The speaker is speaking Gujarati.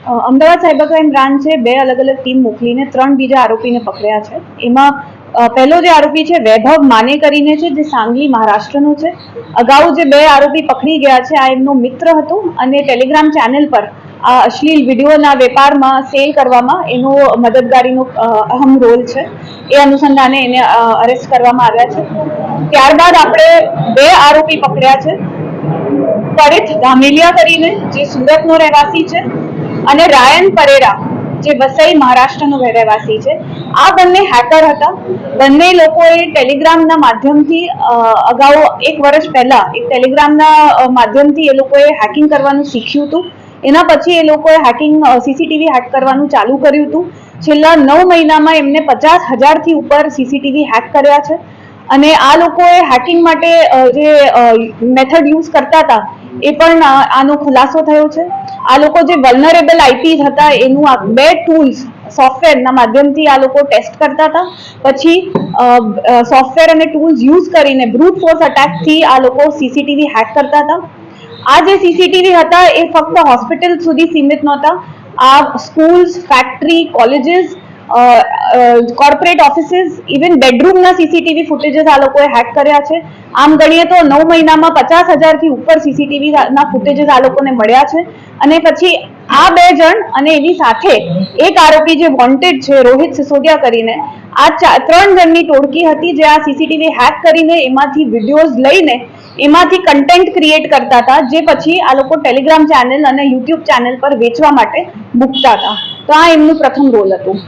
અમદાવાદ સાયબર ક્રાઇમ બ્રાન્ચે 2 અલગ અલગ ટીમ મોકલીને 3 બીજા આરોપીને પકડ્યા છે. એમાં પહેલો જે આરોપી છે વૈભવ માને કરીને છે, જે સાંગલી મહારાષ્ટ્રનો છે. અગાઉ જે 2 આરોપી પકડી ગયા છે આ એમનો મિત્ર હતો અને ટેલિગ્રામ ચેનલ પર આ અશ્લીલ વિડીયોના વેપારમાં સેલ કરવામાં એનો મદદગારીનો અહમ રોલ છે. એ અનુસંધાને એને અરેસ્ટ કરવામાં આવ્યા છે. ત્યારબાદ આપણે 2 આરોપી પકડ્યા છે. પરિત ધામેલિયા કરીને જે સુરતનો રહેવાસી છે અને રાયન પરેરા જે વસઈ મહારાષ્ટ્રનો રહેવાસી છે. આ બંને હેકર હતા. બંને લોકોએ ટેલિગ્રામના માધ્યમથી અગાઉ 1 વર્ષ પહેલા એક ટેલિગ્રામના માધ્યમથી એ લોકોએ હેકિંગ કરવાનું શીખ્યું હતું. એના પછી એ લોકોએ હેકિંગ સીસીટીવી હેક કરવાનું ચાલુ કર્યું હતું. છેલ્લા 9 મહિનામાં એમને 50,000થી ઉપર સીસીટીવી હેક કર્યા છે. અને આ લોકોએ હેકિંગ માટે જે મેથડ યુઝ કરતા હતા એ પણ આનો ખુલાસો થયો છે. આ લોકો જે વલ્નરેબલ આઈપીસ હતા એનું 2 ટૂલ્સ સોફ્ટવેરના માધ્યમથી આ લોકો ટેસ્ટ કરતા હતા. પછી સોફ્ટવેર અને ટૂલ્સ યુઝ કરીને બ્રૂટ ફોર્સ અટેકથી આ લોકો સીસીટીવી હેક કરતા હતા. આ જે સીસીટીવી હતા એ ફક્ત હોસ્પિટલ સુધી સીમિત નહોતા. આ schools, factory, colleges, corporate offices, even બેડરૂમના સીસીટીવી ફૂટેજીસ આ લોકોએ હેક કર્યા છે. આમ ગણીએ તો 9 મહિનામાં 50,000થી ઉપર સીસીટીવીના ફૂટેજીસ આ લોકોને મળ્યા છે. અને પછી આ 2 જણ અને એની સાથે એક આરોપી જે વોન્ટેડ છે રોહિત સિસોદિયા કરીને, આ 3 જણની ટોળકી હતી જે આ સીસીટીવી હેક કરીને એમાંથી વિડીયોઝ લઈને એમાંથી કન્ટેન્ટ ક્રિએટ કરતા હતા, જે પછી આ લોકો ટેલિગ્રામ ચેનલ અને યુટ્યુબ ચેનલ પર વેચવા માટે મૂકતા હતા. તો આ એમનું પ્રથમ રોલ હતું.